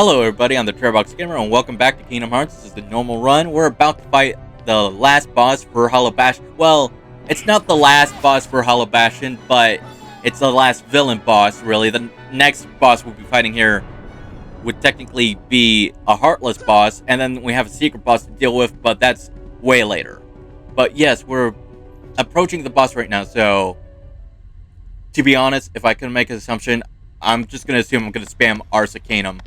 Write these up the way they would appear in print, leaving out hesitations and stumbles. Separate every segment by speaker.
Speaker 1: Hello everybody, I'm the Trevorbox Gamer and welcome back to Kingdom Hearts. This is the normal run. We're about to fight the last boss for Hollow Bastion. Well, it's not the last boss for Hollow Bastion, but it's the last villain boss, really. The next boss we'll be fighting here would technically be a Heartless boss, and then we have a secret boss to deal with, but that's way later. But yes, we're approaching the boss right now, so to be honest, if I could make an assumption, I'm just going to assume I'm going to spam Ars Arcanum.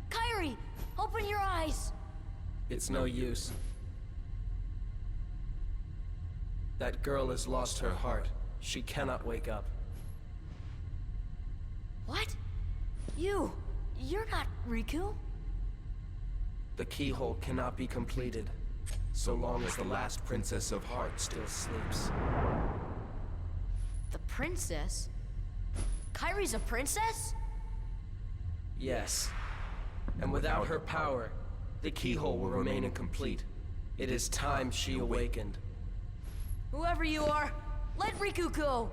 Speaker 2: Kairi! Open your eyes!
Speaker 3: It's no use. That girl has lost her heart. She cannot wake up.
Speaker 2: What? You're not Riku?
Speaker 3: The keyhole cannot be completed, so long as the last Princess of Heart still sleeps.
Speaker 2: The princess? Kairi's a princess?
Speaker 3: Yes. And without her power, the keyhole will remain incomplete. It is time she awakened.
Speaker 2: Whoever you are, let Riku go!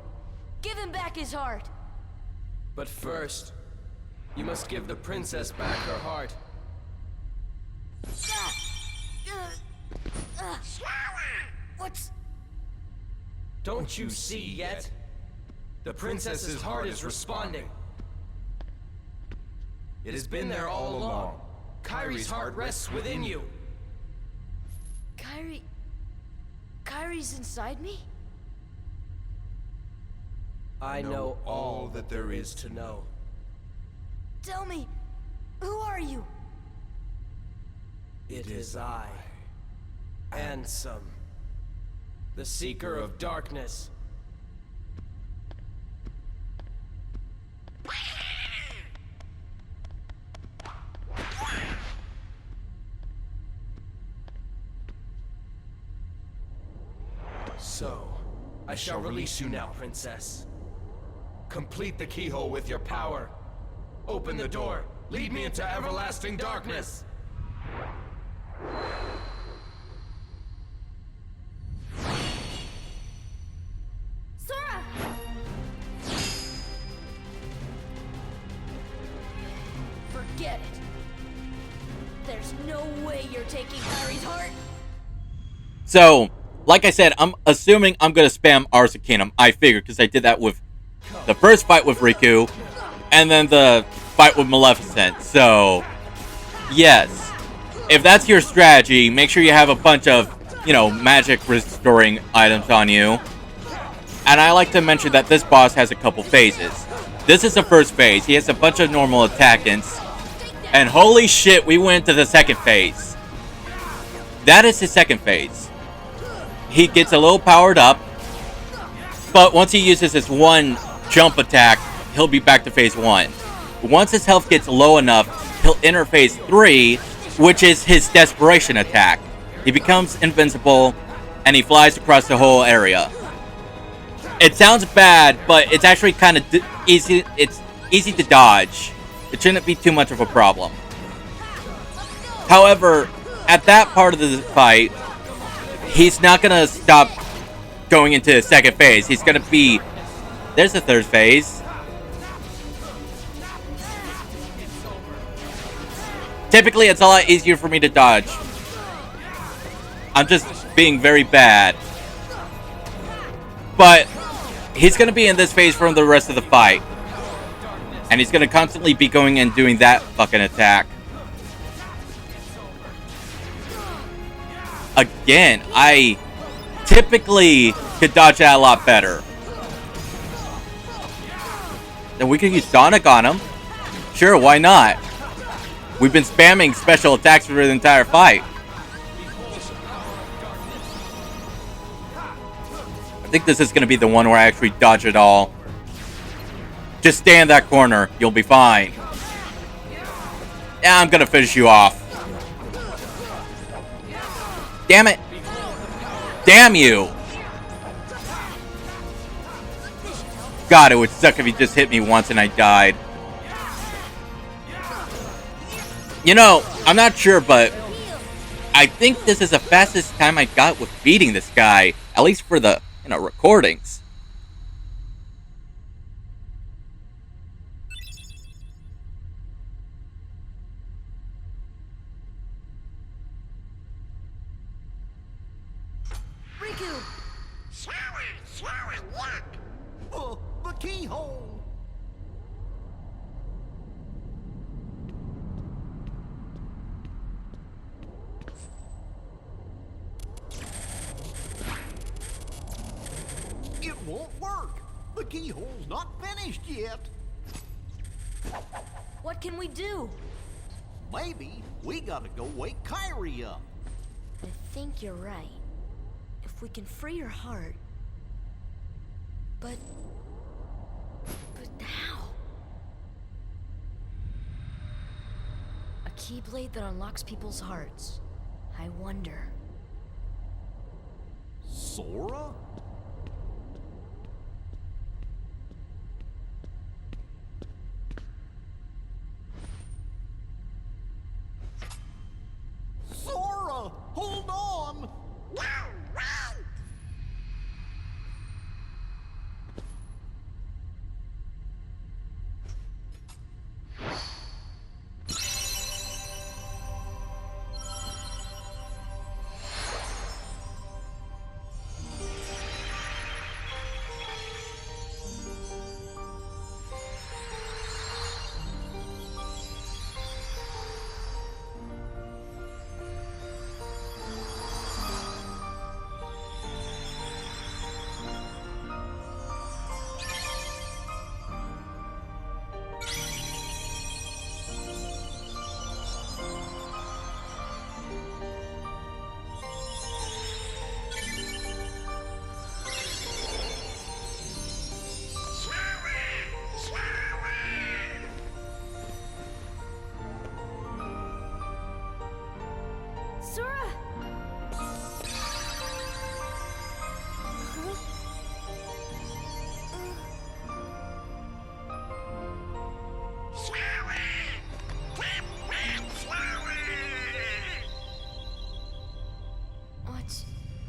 Speaker 2: Give him back his heart!
Speaker 3: But first, you must give the princess back her heart.
Speaker 2: What's...
Speaker 3: Don't you see yet? The princess's heart is responding. It has been there all along. Kairi's heart rests within you.
Speaker 2: Kairi's inside me?
Speaker 3: I know all that there is to know.
Speaker 2: Tell me, who are you?
Speaker 3: It is I, Ansem, the Seeker of Darkness. So, I shall release you now, Princess. Complete the keyhole with your power. Open the door. Lead me into everlasting darkness.
Speaker 2: Sora! Forget it. There's no way you're taking Kairi's heart.
Speaker 1: So, like I said, I'm assuming I'm going to spam Ars Arcanum. I figured, because I did that with the first fight with Riku, and then the fight with Maleficent. So, yes. If that's your strategy, make sure you have a bunch of, magic restoring items on you. And I like to mention that this boss has a couple phases. This is the first phase. He has a bunch of normal attackants. And holy shit, we went to the second phase. That is his second phase. He gets a little powered up, but once he uses his one jump attack, he'll be back to phase 1. Once his health gets low enough, he'll enter phase 3, which is his desperation attack. He becomes invincible, and he flies across the whole area. It sounds bad, but it's actually kind of easy. It's easy to dodge. It shouldn't be too much of a problem. However, at that part of the fight, he's not going to stop going into the second phase. He's going to be... There's the third phase. Typically, it's a lot easier for me to dodge. I'm just being very bad. But he's going to be in this phase for the rest of the fight. And he's going to constantly be going and doing that fucking attack. Again, I typically could dodge that a lot better. Then we can use Sonic on him. Sure, why not? We've been spamming special attacks for the entire fight. I think this is going to be the one where I actually dodge it all. Just stay in that corner. You'll be fine. Yeah, I'm going to finish you off. Damn it. Damn you. God, it would suck if he just hit me once and I died. You know, I'm not sure, but
Speaker 2: Heal.
Speaker 1: I think this is the fastest time I got with beating this guy, at least for the, recordings.
Speaker 2: Riku!
Speaker 4: The keyhole! It won't work! The keyhole's not finished yet!
Speaker 2: What can we do?
Speaker 4: Maybe we gotta go wake Kyrie up.
Speaker 2: I think you're right. If we can free her heart. But how? A keyblade that unlocks people's hearts. I wonder.
Speaker 4: Sora? Sora! Hold on!
Speaker 2: Sora!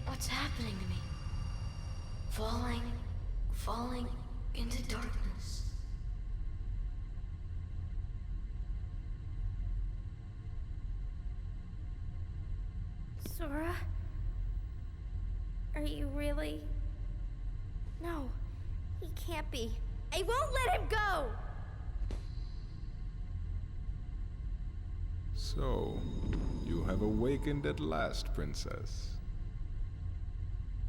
Speaker 2: What's happening to me? Falling into darkness.
Speaker 5: Sora? Are you really? No, he can't be. I won't let him go!
Speaker 6: So, you have awakened at last, Princess.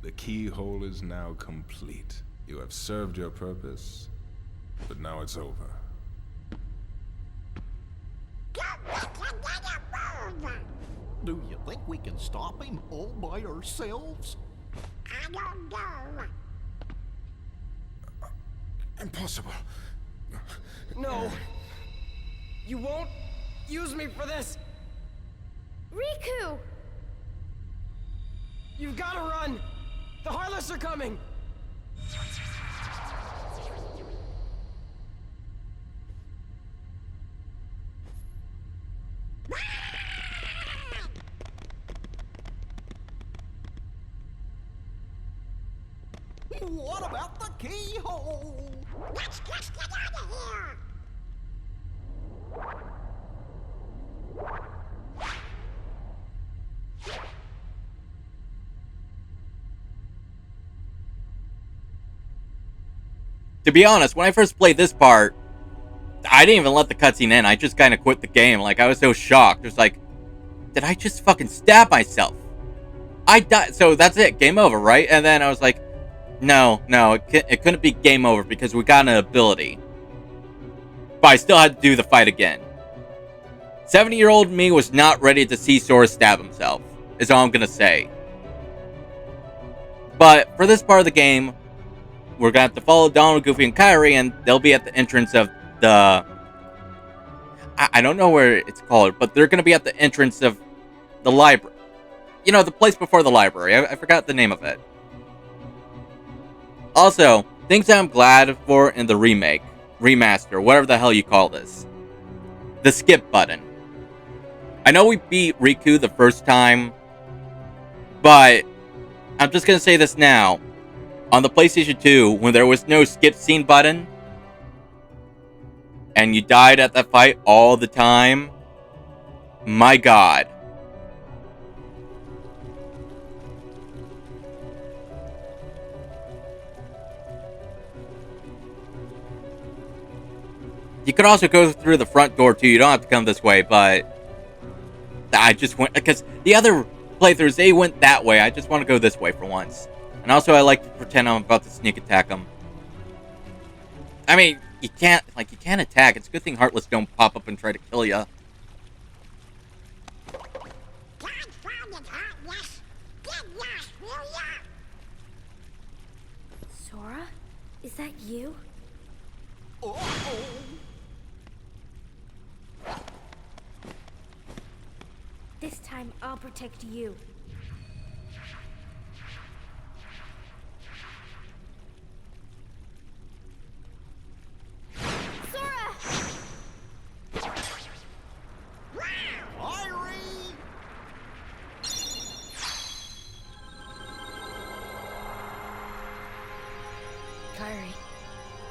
Speaker 6: The keyhole is now complete. You have served your purpose, but now it's over.
Speaker 4: Do you think we can stop him all by ourselves?
Speaker 7: I don't know.
Speaker 6: Impossible.
Speaker 8: No! You won't use me for this!
Speaker 5: Riku!
Speaker 8: You've gotta run! The Heartless are coming!
Speaker 4: What about the keyhole?
Speaker 7: Let's just get out of here.
Speaker 1: To be honest, when I first played this part, I didn't even let the cutscene in. I just kind of quit the game. Like, I was so shocked. It was like, did I just fucking stab myself? I died. So that's it. Game over, right? And then I was like, no, it couldn't be game over because we got an ability. But I still had to do the fight again. 70-year-old me was not ready to see Sora stab himself, is all I'm going to say. But for this part of the game, we're going to have to follow Donald, Goofy, and Kairi, and they'll be at the entrance of the... I don't know where it's called, but they're going to be at the entrance of the library. You know, the place before the library. I forgot the name of it. Also, things that I'm glad for in the remake, remaster, whatever the hell you call this. The skip button. I know we beat Riku the first time, but I'm just gonna say this now. On the PlayStation 2, when there was no skip scene button, and you died at that fight all the time, my god. You could also go through the front door too. You don't have to come this way, but I just went because the other playthroughs they went that way. I just want to go this way for once. And also I like to pretend I'm about to sneak attack them. I mean, you can't attack. It's a good thing Heartless don't pop up and try to kill you.
Speaker 7: Confounded heartless! Get lost, will ya?
Speaker 5: Sora? Is that you? This time I'll protect you. Sora!
Speaker 4: Irie!
Speaker 2: Kairi,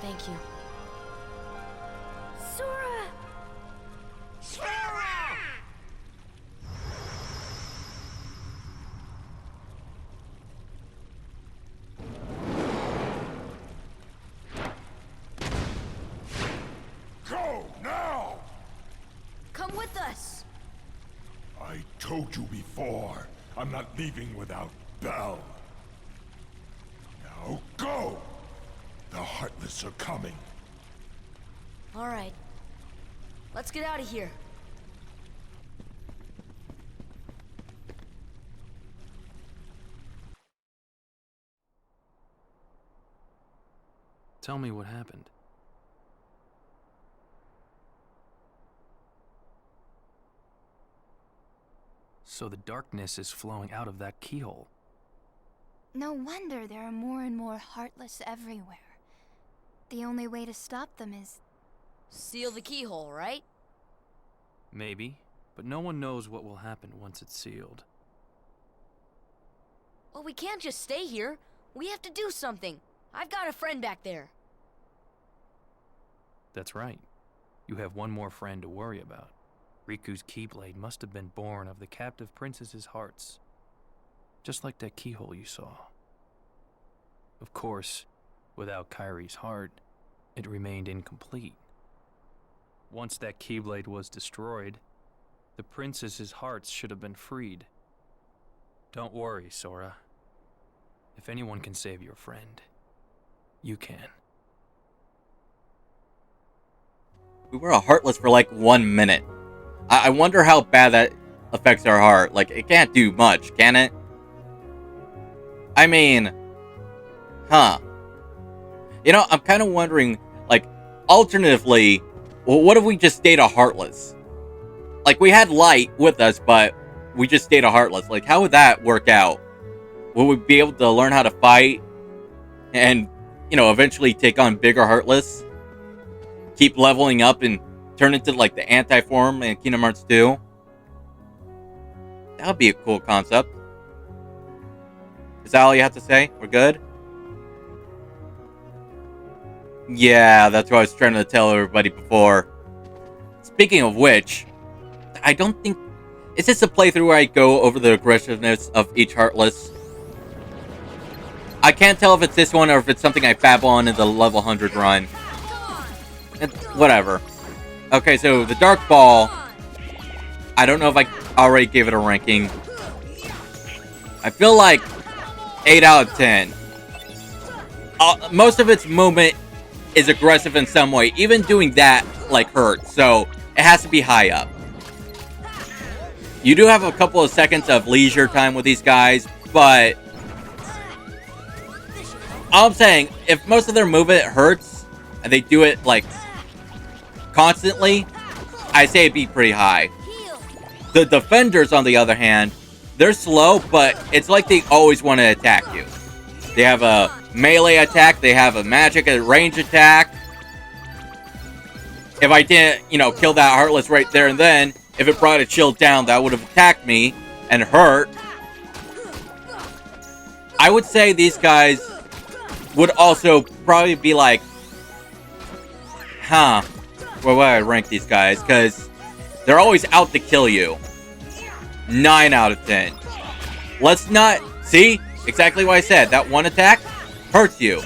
Speaker 2: thank you.
Speaker 5: Sora!
Speaker 7: Sora!
Speaker 3: Go now!
Speaker 2: Come with us!
Speaker 3: I told you before, I'm not leaving without Belle. Now go! The Heartless are coming.
Speaker 2: Alright. Let's get out of here.
Speaker 9: Tell me what happened. So the darkness is flowing out of that keyhole.
Speaker 10: No wonder there are more and more Heartless everywhere. The only way to stop them is...
Speaker 2: Seal the keyhole, right?
Speaker 9: Maybe, but no one knows what will happen once it's sealed.
Speaker 2: Well, we can't just stay here. We have to do something. I've got a friend back there.
Speaker 9: That's right. You have one more friend to worry about. Riku's Keyblade must have been born of the captive princess's hearts. Just like that keyhole you saw. Of course, without Kairi's heart, it remained incomplete. Once that Keyblade was destroyed, the princess's hearts should have been freed. Don't worry, Sora. If anyone can save your friend, you can.
Speaker 1: We were a Heartless for like 1 minute. I wonder how bad that affects our heart. Like, it can't do much, can it? I mean, huh. You know, I'm kind of wondering, like, alternatively, well, what if we just stayed a Heartless? Like, we had Light with us, but we just stayed a Heartless. Like, how would that work out? Will we be able to learn how to fight? And, you know, eventually take on bigger Heartless? Keep leveling up and turn into, like, the anti-form in Kingdom Hearts 2? That would be a cool concept. Is that all you have to say? We're good? Yeah, that's what I was trying to tell everybody before. Speaking of which, I don't think... Is this a playthrough where I go over the aggressiveness of each Heartless? I can't tell if it's this one or if it's something I babble on in the level 100 run. Whatever. Okay, so the Dark Ball... I don't know if I already gave it a ranking. I feel like 8 out of 10. Most of its movement is aggressive in some way. Even doing that, like, hurts. So, it has to be high up. You do have a couple of seconds of leisure time with these guys, but... all I'm saying, if most of their movement hurts, and they do it, like, constantly, I say it'd be pretty high. The defenders, on the other hand, they're slow, but it's like they always want to attack you. They have a melee attack, they have a magic range attack. If I didn't, you know, kill that Heartless right there and then, if it brought a shield down, that would have attacked me and hurt. I would say these guys would also probably be like, huh, where would I rank these guys? Because they're always out to kill you. 9 out of 10. Let's not... See? Exactly what I said. That one attack hurts you.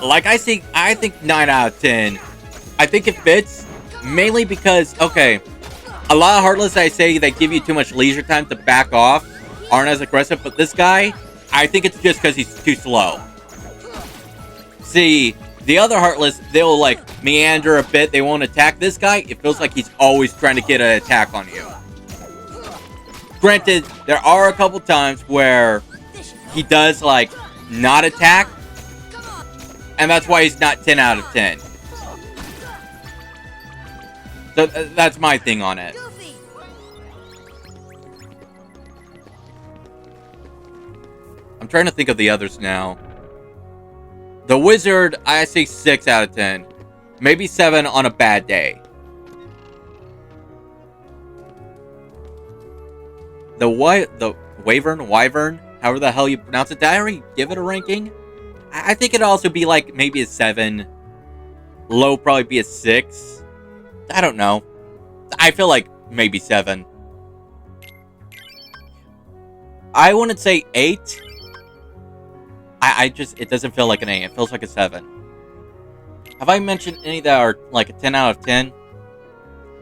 Speaker 1: Like I think 9 out of 10. I think it fits. Mainly because, okay, a lot of Heartless, I say, they give you too much leisure time to back off. Aren't as aggressive. But this guy, I think it's just because he's too slow. See... The other Heartless, they'll like meander a bit. They won't attack. This guy, it feels like he's always trying to get an attack on you. Granted, there are a couple times where he does like not attack. And that's why he's not 10 out of 10. So that's my thing on it. I'm trying to think of the others now. The Wizard, I say 6 out of 10. Maybe 7 on a bad day. The Wyvern, however the hell you pronounce it. Did I already give it a ranking? I think it'd also be like maybe a 7. Low probably be a 6. I don't know. I feel like maybe 7. I wouldn't say 8. It doesn't feel like an 8. It feels like a 7. Have I mentioned any that are like a 10 out of 10?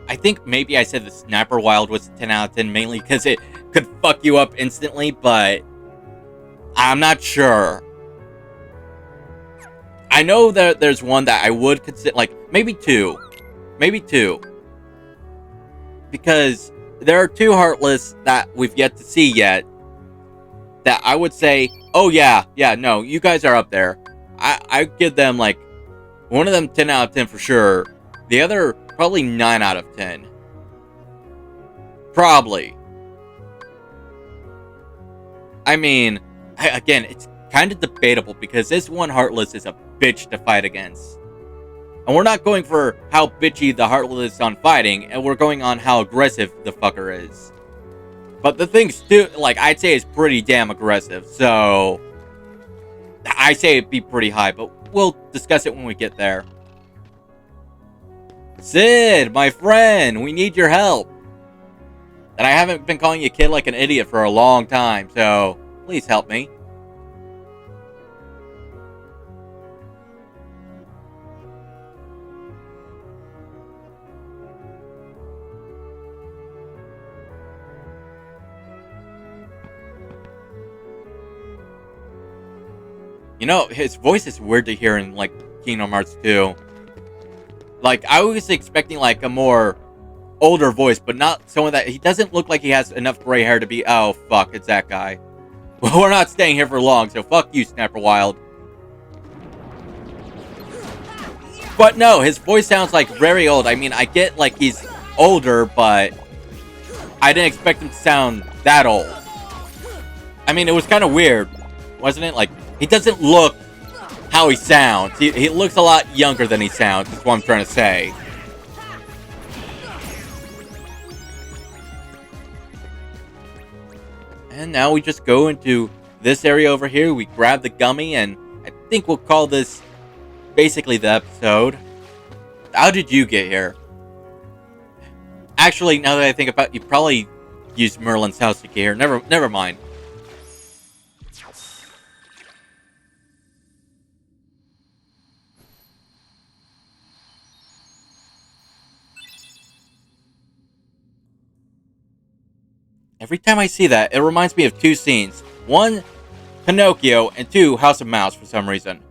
Speaker 1: I think maybe I said the Sniper Wild was a 10 out of 10, mainly because it could fuck you up instantly, but I'm not sure. I know that there's one that I would consider, like, maybe 2. Maybe 2. Because there are 2 Heartless that we've yet to see yet that I would say, oh yeah, no, you guys are up there. I give them like, one of them 10 out of 10 for sure. The other, probably 9 out of 10. Probably. I mean, again, it's kind of debatable because this one Heartless is a bitch to fight against. And we're not going for how bitchy the Heartless is on fighting, and we're going on how aggressive the fucker is. But the thing's too, like, I'd say is pretty damn aggressive, so I say it'd be pretty high, but we'll discuss it when we get there. Sid, my friend, we need your help. And I haven't been calling you kid like an idiot for a long time, so please help me. You know, his voice is weird to hear in, like, Kingdom Hearts 2. Like, I was expecting, like, a more older voice, but not someone that... He doesn't look like he has enough gray hair to be... Oh, fuck, it's that guy. Well, we're not staying here for long, so fuck you, Sniper Wild. But no, his voice sounds, like, very old. I mean, I get, like, he's older, but... I didn't expect him to sound that old. I mean, it was kind of weird, wasn't it? Like... He doesn't look how he sounds. He looks a lot younger than he sounds, is what I'm trying to say. And now we just go into this area over here. We grab the gummy, and I think we'll call this basically the episode. How did you get here? Actually, now that I think about it, you probably used Merlin's house to get here. Never mind. Every time I see that, it reminds me of 2 scenes. 1, Pinocchio, and 2, House of Mouse for some reason.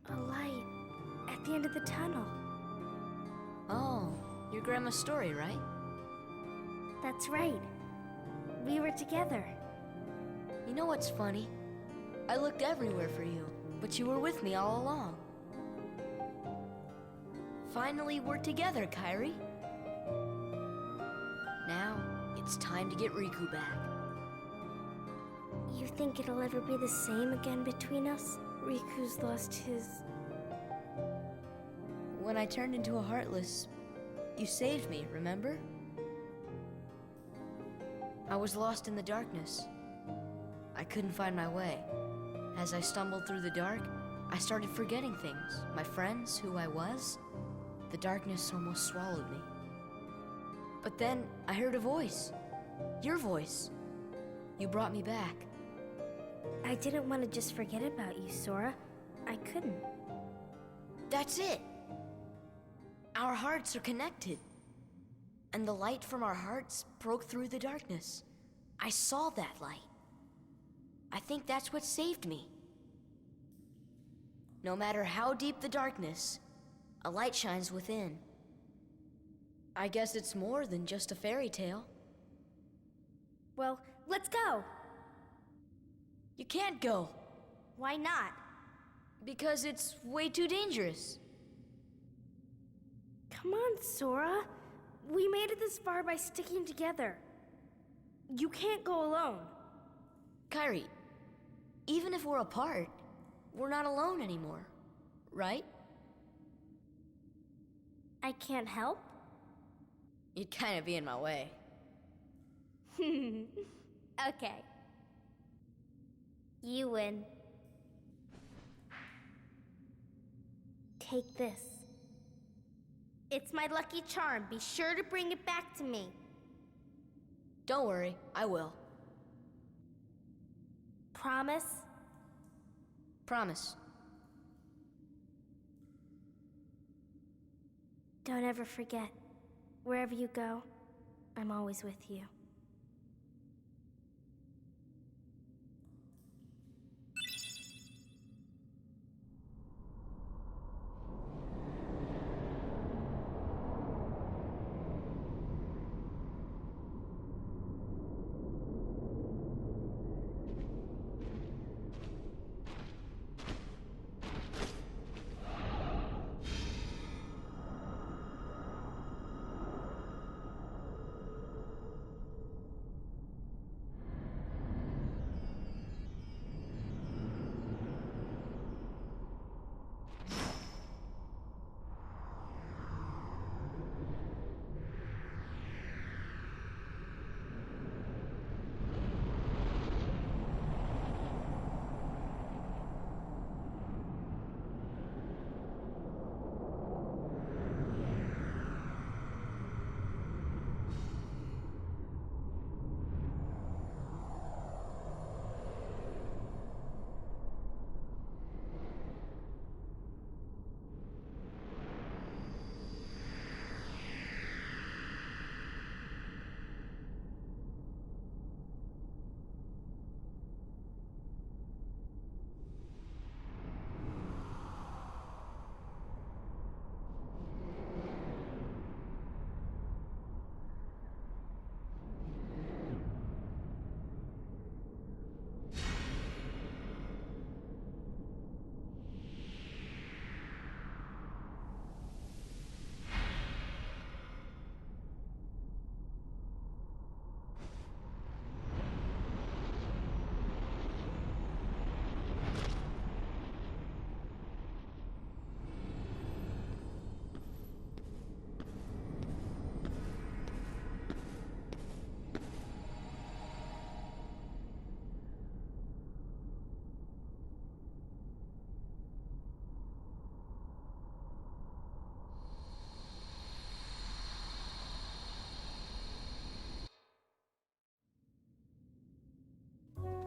Speaker 5: A light at the end of the tunnel.
Speaker 2: Oh, your grandma's story, right?
Speaker 5: That's right. We were together.
Speaker 2: You know what's funny? I looked everywhere for you, but you were with me all along. Finally, we're together, Kairi. Now, it's time to get Riku back.
Speaker 5: think it'll ever be the same again between us? Riku's lost his...
Speaker 2: When I turned into a Heartless, you saved me, remember? I was lost in the darkness. I couldn't find my way. As I stumbled through the dark, I started forgetting things. My friends, who I was. The darkness almost swallowed me. But then I heard a voice. Your voice. You brought me back.
Speaker 5: I didn't want to just forget about you, Sora. I couldn't.
Speaker 2: That's it. Our hearts are connected. And the light from our hearts broke through the darkness. I saw that light. I think that's what saved me. No matter how deep the darkness, a light shines within. I guess it's more than just a fairy tale.
Speaker 5: Well, let's go.
Speaker 2: You can't go.
Speaker 5: Why not?
Speaker 2: Because it's way too dangerous.
Speaker 5: Come on, Sora. We made it this far by sticking together. You can't go alone.
Speaker 2: Kairi, even if we're apart, we're not alone anymore, right?
Speaker 5: I can't help?
Speaker 2: You'd kind of be in my way.
Speaker 5: Okay. You win. Take this. It's my lucky charm. Be sure to bring it back to me.
Speaker 2: Don't worry, I will.
Speaker 5: Promise?
Speaker 2: Promise.
Speaker 5: Don't ever forget. Wherever you go, I'm always with you.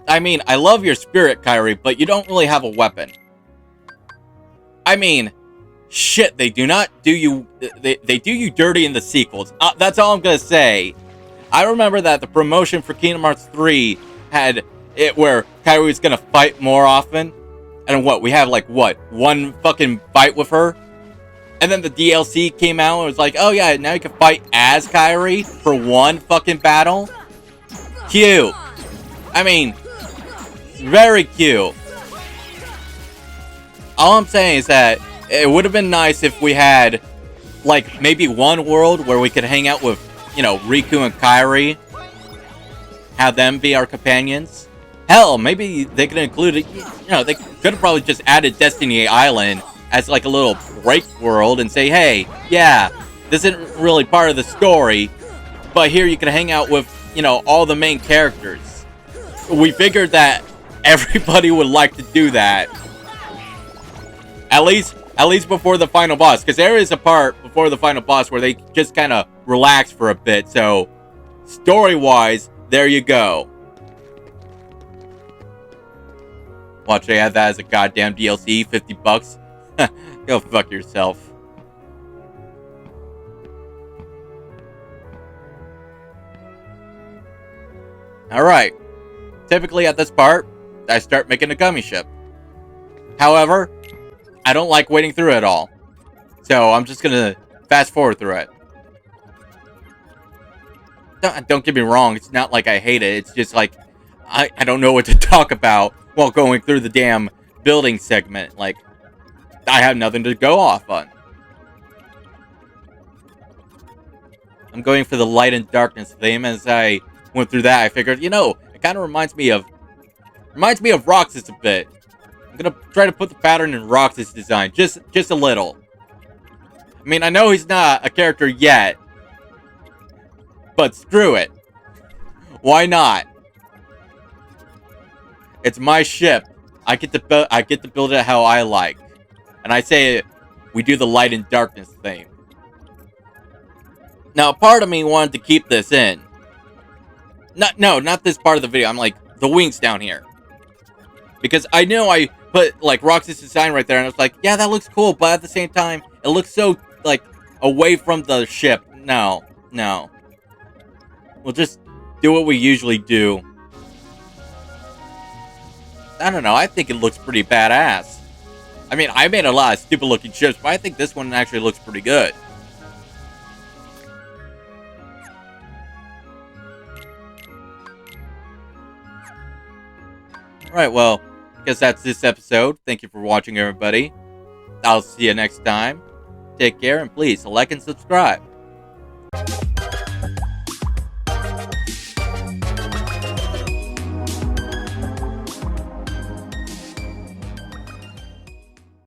Speaker 1: I mean, I love your spirit, Kairi, but you don't really have a weapon. I mean, shit, they do not do you... They do you dirty in the sequels. That's all I'm gonna say. I remember that the promotion for Kingdom Hearts 3 had it where Kairi was gonna fight more often. And what, we have like, what, one fucking fight with her? And then the DLC came out and was like, oh yeah, now you can fight as Kairi for one fucking battle? Cute. I mean, very cute. All I'm saying is that it would have been nice if we had, like, maybe one world where we could hang out with, you know, Riku and Kairi. Have them be our companions. Hell, maybe they could include it. You know, they could have probably just added Destiny Island as like a little break world and say, hey, yeah, this isn't really part of the story, but here you can hang out with, you know, all the main characters. We figured that everybody would like to do that. At least before the final boss, because there is a part before the final boss where they just kind of relax for a bit. So, story-wise, there you go. Watch, they add that as a goddamn DLC, $50. Go fuck yourself. Alright. Typically at this part, I start making a gummy ship. However, I don't like waiting through it all. So I'm just gonna fast forward through it. Don't get me wrong, it's not like I hate it. It's just like, I don't know what to talk about while going through the damn building segment. Like, I have nothing to go off on. I'm going for the light and darkness theme. As I went through that, I figured, you know, it kind of reminds me of Roxas a bit. I'm gonna try to put the pattern in Roxas' design, just a little. I mean, I know he's not a character yet, but screw it. Why not? It's my ship. I get to build it how I like. And I say we do the light and darkness thing. Now, part of me wanted to keep this in. Not this part of the video. I'm like, the wings down here. Because I know I put, like, Roxas' design right there, and I was like, yeah, that looks cool, but at the same time, it looks so, like, away from the ship. No. We'll just do what we usually do. I don't know, I think it looks pretty badass. I mean, I made a lot of stupid looking ships, but I think this one actually looks pretty good. Alright, well, I guess that's this episode. Thank you for watching, everybody. I'll see you next time. Take care, and please like and subscribe.